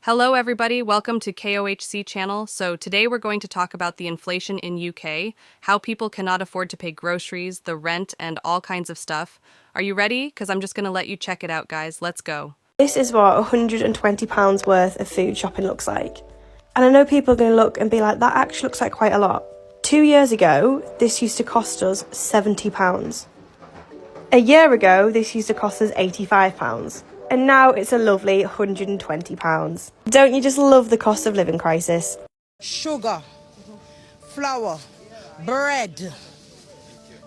Hello everybody, welcome to KOHC channel. So today we're going to talk about the inflation in UK, how people cannot afford to pay groceries, the rent, and all kinds of stuff. Are you ready? Because I'm just going to let you check it out, guys. Let's go. This is what £120 worth of food shopping looks like. And I know people are going to look and be like, that actually looks like quite a lot. 2 years ago, this used to cost us £70. A year ago, this used to cost us £85. And now it's a lovely £120. Don't you just love the cost of living crisis? Sugar, flour, bread,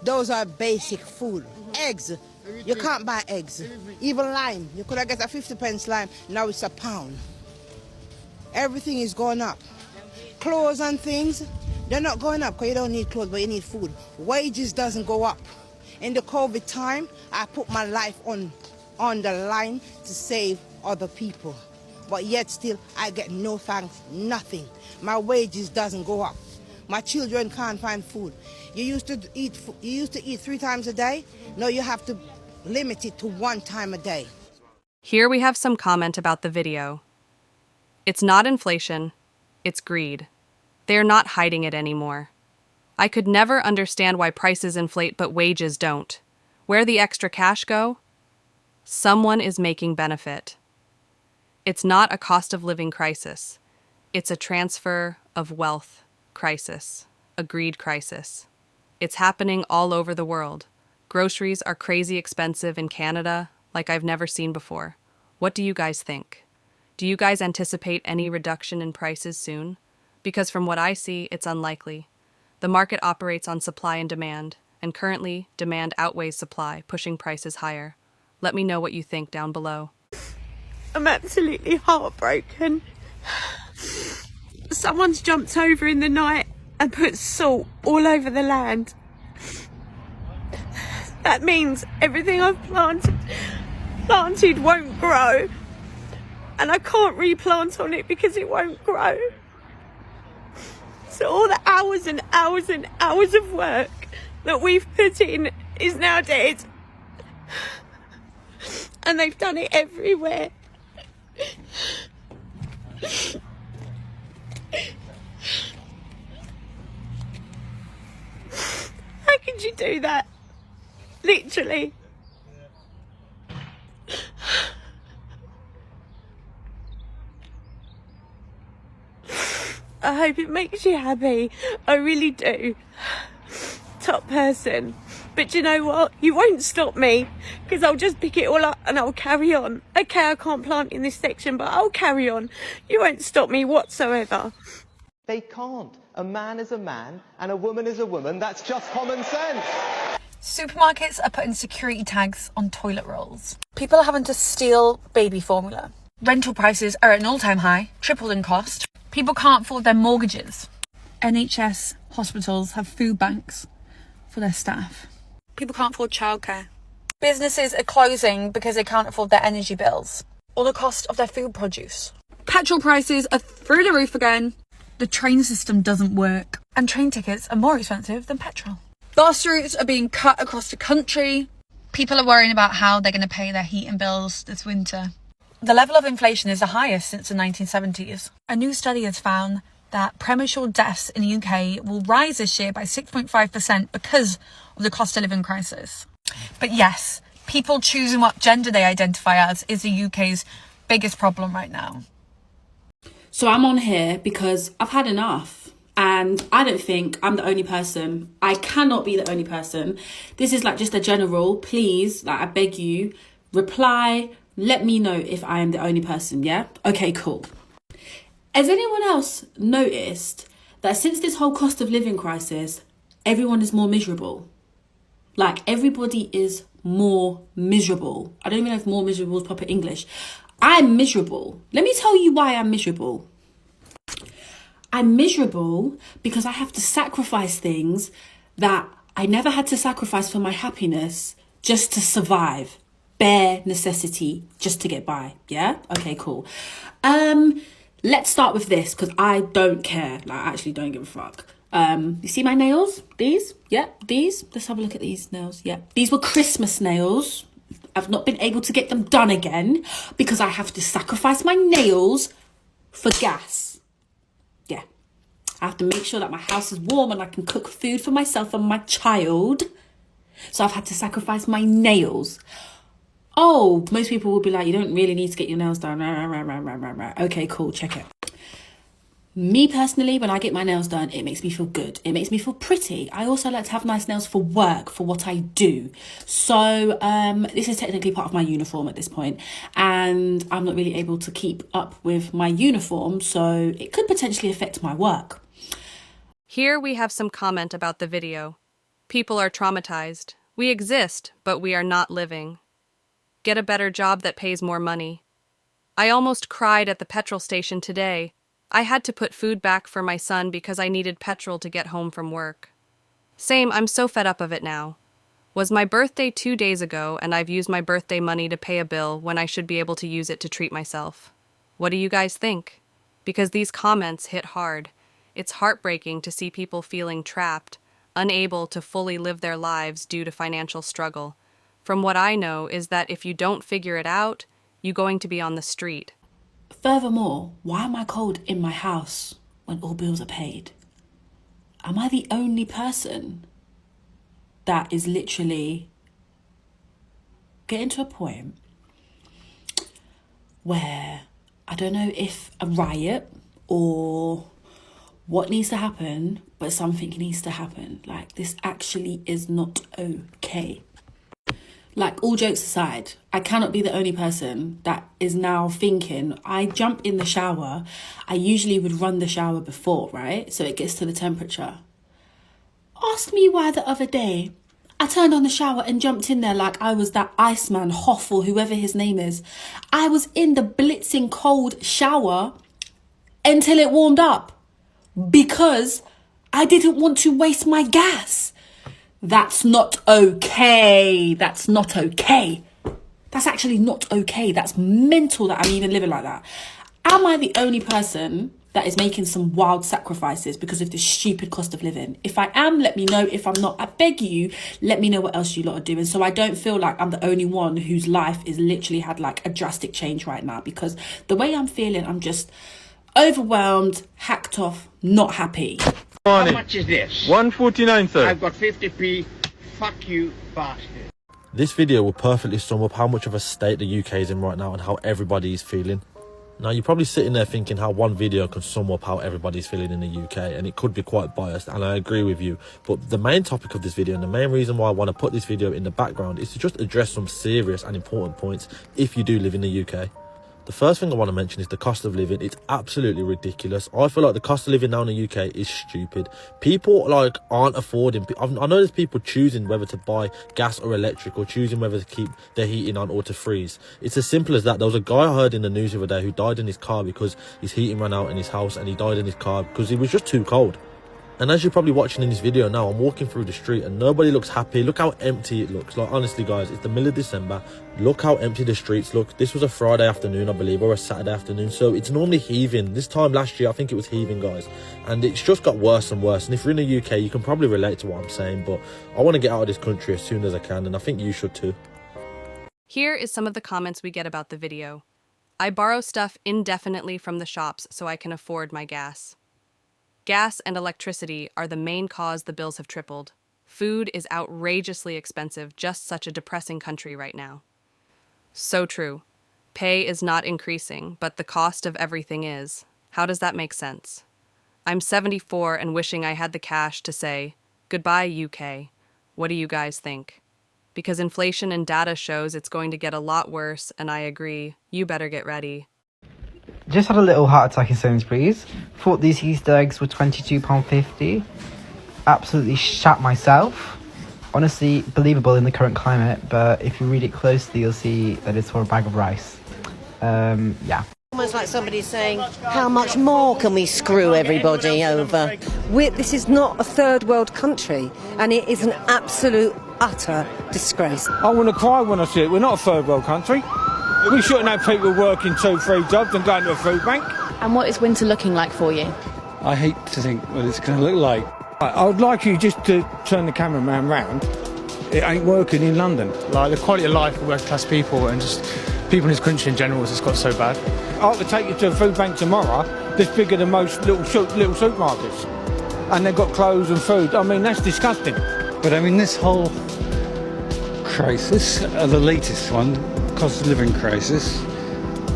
those are basic food. Eggs, you can't buy eggs. Even lime, you could have get a 50p lime, now it's £1. Everything is going up. Clothes and things, they're not going up because you don't need clothes, but you need food. Wages doesn't go up. In the COVID time, I put my life on the line to save other people. But yet still, I get no thanks, nothing. My wages doesn't go up. My children can't find food. You used to eat 3 times a day. Now you have to limit it to 1 time a day. Here we have some comment about the video. It's not inflation, it's greed. They're not hiding it anymore. I could never understand why prices inflate but wages don't. Where the extra cash go? Someone is making benefit. It's not a cost of living crisis. It's a transfer of wealth crisis, a greed crisis. It's happening all over the world. Groceries are crazy expensive in Canada, like I've never seen before. What do you guys think? Do you guys anticipate any reduction in prices soon? Because from what I see, it's unlikely. The market operates on supply and demand, and currently, demand outweighs supply, pushing prices higher. Let me know what you think down below. I'm absolutely heartbroken. Someone's jumped over in the night and put salt all over the land. That means everything I've planted won't grow. And I can't replant on it because it won't grow. So all the hours and hours and hours of work that we've put in is now dead. And they've done it everywhere. How could you do that? Literally. I hope it makes you happy. I really do. Top person. But you know what? You won't stop me because I'll just pick it all up and I'll carry on. Okay, I can't plant in this section, but I'll carry on. You won't stop me whatsoever. They can't. A man is a man and a woman is a woman. That's just common sense. Supermarkets are putting security tags on toilet rolls. People are having to steal baby formula. Rental prices are at an all-time high, tripled in cost. People can't afford their mortgages. NHS hospitals have food banks for their staff. People can't afford childcare. Businesses are closing because they can't afford their energy bills or the cost of their food produce. Petrol prices are through the roof again. The train system doesn't work. And train tickets are more expensive than petrol. Bus routes are being cut across the country. People are worrying about how they're going to pay their heating bills this winter. The level of inflation is the highest since the 1970s. A new study has found that premature deaths in the UK will rise this year by 6.5% because of the cost of living crisis. But yes, people choosing what gender they identify as is the UK's biggest problem right now. So I'm on here because I've had enough. And I don't think I'm the only person. I cannot be the only person. This is like just a general, please, like I beg you, reply, let me know if I am the only person, yeah? Okay, cool. Has anyone else noticed that since this whole cost of living crisis, everyone is more miserable? Like, everybody is more miserable. I don't even know if more miserable is proper English. I'm miserable. Let me tell you why I'm miserable. I'm miserable because I have to sacrifice things that I never had to sacrifice for my happiness just to survive. Bare necessity just to get by. Yeah? Okay, cool. Let's start with this because I don't care. Like, I actually don't give a fuck. You see my nails? These? Yeah, these. Let's have a look at these nails. Yeah. These were Christmas nails. I've not been able to get them done again because I have to sacrifice my nails for gas. Yeah. I have to make sure that my house is warm and I can cook food for myself and my child. So I've had to sacrifice my nails. Oh, most people will be like, you don't really need to get your nails done. Okay, cool, check it. Me personally, when I get my nails done, it makes me feel good. It makes me feel pretty. I also like to have nice nails for work, for what I do. So this is technically part of my uniform at this point, and I'm not really able to keep up with my uniform, so it could potentially affect my work. Here we have some comment about the video. People are traumatized. We exist, but we are not living. Get a better job that pays more money. I almost cried at the petrol station today. I had to put food back for my son because I needed petrol to get home from work. Same, I'm so fed up of it now. Was my birthday 2 days ago and I've used my birthday money to pay a bill when I should be able to use it to treat myself? What do you guys think? Because these comments hit hard. It's heartbreaking to see people feeling trapped, unable to fully live their lives due to financial struggle. From what I know is that if you don't figure it out, you're going to be on the street. Furthermore, why am I cold in my house when all bills are paid? Am I the only person that is literally getting to a point where I don't know if a riot or what needs to happen, but something needs to happen. Like, this actually is not okay. Like, all jokes aside, I cannot be the only person that is now thinking, I jump in the shower, I usually would run the shower before, right? So it gets to the temperature. Ask me why the other day I turned on the shower and jumped in there like I was that Iceman, Hoff, or whoever his name is. I was in the blitzing cold shower until it warmed up because I didn't want to waste my gas. That's not okay. That's not okay. That's actually not okay. That's mental that I'm even living like that. Am I the only person that is making some wild sacrifices because of this stupid cost of living? If I am, let me know. If I'm not, I beg you, let me know what else you lot are doing, so I don't feel like I'm the only one whose life is literally had like a drastic change right now, because the way I'm feeling, I'm just overwhelmed, hacked off, not happy. How much is this? 149, sir. I've got 50p. Fuck you, bastard. This video will perfectly sum up how much of a state the UK is in right now and how everybody is feeling. Now, you're probably sitting there thinking how one video can sum up how everybody's feeling in the UK, and it could be quite biased, and I agree with you. But the main topic of this video, and the main reason why I want to put this video in the background, is to just address some serious and important points if you do live in the UK. The first thing I want to mention is the cost of living. It's absolutely ridiculous. I feel like the cost of living now in the UK is stupid. People like aren't affording. I know there's people choosing whether to buy gas or electric, or choosing whether to keep their heating on or to freeze. It's as simple as that. There was a guy I heard in the news the other day who died in his car because his heating ran out in his house, and he died in his car because it was just too cold. And as you're probably watching in this video now, I'm walking through the street and nobody looks happy. Look how empty it looks. Like, honestly, guys, it's the middle of December. Look how empty the streets look. This was a Friday afternoon, I believe, or a Saturday afternoon. So it's normally heaving. This time last year, I think it was heaving, guys. And it's just got worse and worse. And if you're in the UK, you can probably relate to what I'm saying. But I want to get out of this country as soon as I can. And I think you should too. Here is some of the comments we get about the video. I borrow stuff indefinitely from the shops so I can afford my gas. Gas and electricity are the main cause the bills have tripled. Food is outrageously expensive, just such a depressing country right now. So true. Pay is not increasing, but the cost of everything is. How does that make sense? I'm 74 and wishing I had the cash to say, goodbye UK. What do you guys think? Because inflation and data shows it's going to get a lot worse, and I agree, you better get ready. Just had a little heart attack in Sainsbury's. Thought these Easter eggs were £22.50. Absolutely shat myself. Honestly, believable in the current climate, but if you read it closely, you'll see that it's for a bag of rice. Yeah. Almost like somebody saying, how much more can we screw everybody over? This is not a third world country, and it is an absolute, utter disgrace. I want to cry when I see it. We're not a third world country. We shouldn't have people working 2-3 jobs and going to a food bank. And what is winter looking like for you? I hate to think what it's going to look like. I would like you just to turn the cameraman round. It ain't working in London. Like, the quality of life for working class people and just people in this country in general has just got so bad. I could take you to a food bank tomorrow that's bigger than most little supermarkets. And they've got clothes and food. I mean, that's disgusting. But I mean, this whole crisis, the latest one, cost of living crisis,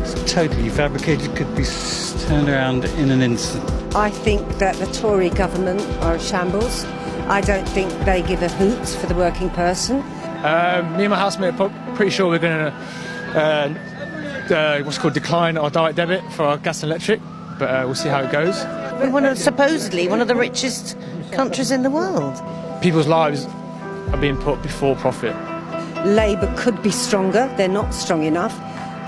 it's totally fabricated, could be turned around in an instant. I think that the Tory government are a shambles. I don't think they give a hoot for the working person. Me and my housemate are pretty sure we're going to decline our direct debit for our gas and electric, but we'll see how it goes. We're supposedly one of the richest countries in the world. People's lives are being put before profit. Labour could be stronger. They're not strong enough.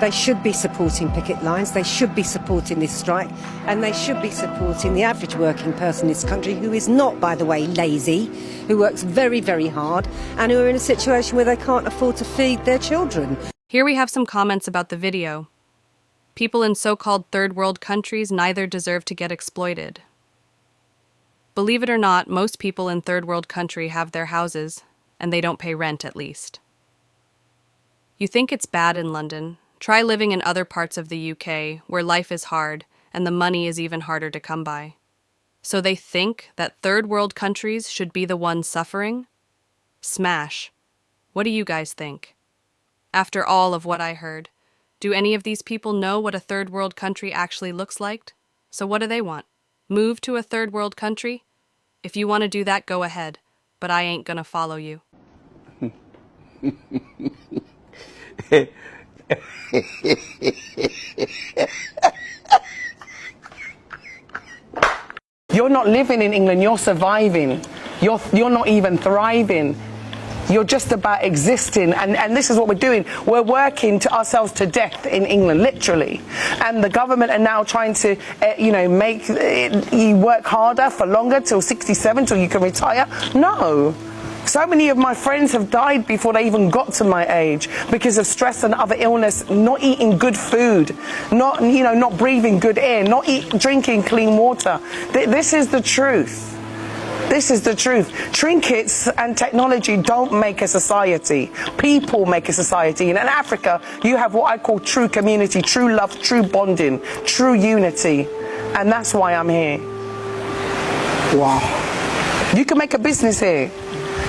They should be supporting picket lines. They should be supporting this strike. And they should be supporting the average working person in this country, who is not, by the way, lazy, who works very, very hard, and who are in a situation where they can't afford to feed their children. Here we have some comments about the video. People in so-called third world countries neither deserve to get exploited. Believe it or not, most people in third world country have their houses, and they don't pay rent at least. You think it's bad in London? Try living in other parts of the UK, where life is hard, and the money is even harder to come by. So they think that third world countries should be the ones suffering? Smash. What do you guys think? After all of what I heard, do any of these people know what a third world country actually looks like? So what do they want? Move to a third world country? If you want to do that, go ahead, but I ain't gonna follow you. You're not living in England, you're surviving. You're not even thriving. You're just about existing, and this is what we're doing. We're working to ourselves to death in England, literally. And the government are now trying to, make you work harder for longer, till 67, till you can retire. No. So many of my friends have died before they even got to my age because of stress and other illness, not eating good food, not breathing good air, not drinking clean water. This is the truth. This is the truth. Trinkets and technology don't make a society. People make a society. And in Africa, you have what I call true community, true love, true bonding, true unity. And that's why I'm here. Wow. You can make a business here.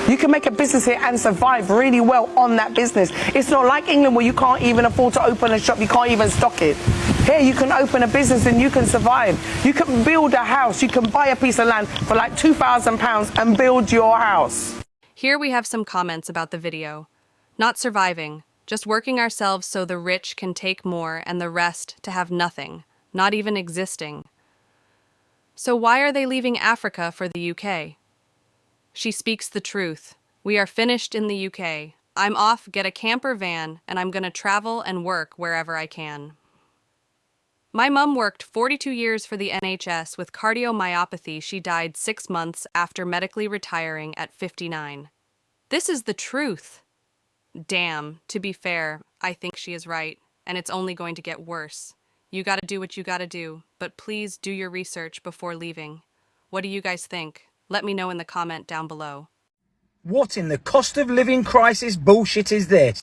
You can make a business here and survive really well on that business. It's not like England where you can't even afford to open a shop, you can't even stock it. Here you can open a business and you can survive. You can build a house, you can buy a piece of land for like £2,000 and build your house. Here we have some comments about the video. Not surviving, just working ourselves so the rich can take more and the rest to have nothing, not even existing. So why are they leaving Africa for the UK? She speaks the truth. We are finished in the UK. I'm off, get a camper van, and I'm gonna travel and work wherever I can. My mum worked 42 years for the NHS with cardiomyopathy. She died 6 months after medically retiring at 59. This is the truth. Damn, to be fair, I think she is right, and it's only going to get worse. You gotta do what you gotta do, but please do your research before leaving. What do you guys think? Let me know in the comment down below. What in the cost of living crisis bullshit is this?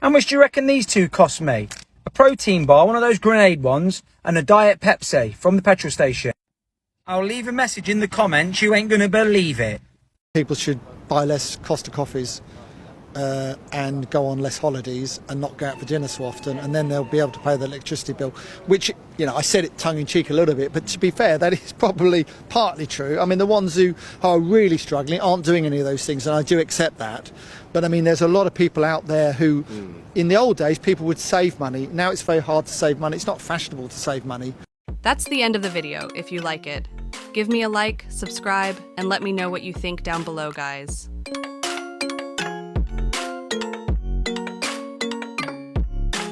How much do you reckon these two cost me? A protein bar, one of those grenade ones, and a Diet Pepsi from the petrol station. I'll leave a message in the comments, you ain't gonna believe it. People should buy less Costa coffees and go on less holidays and not go out for dinner so often, and then they'll be able to pay their electricity bill, which, I said it tongue-in-cheek a little bit, but to be fair, that is probably partly true. I mean, the ones who are really struggling aren't doing any of those things, and I do accept that. But I mean, there's a lot of people out there who, in the old days, people would save money. Now it's very hard to save money. It's not fashionable to save money. That's the end of the video. If you like it, give me a like, subscribe, and let me know what you think down below, guys.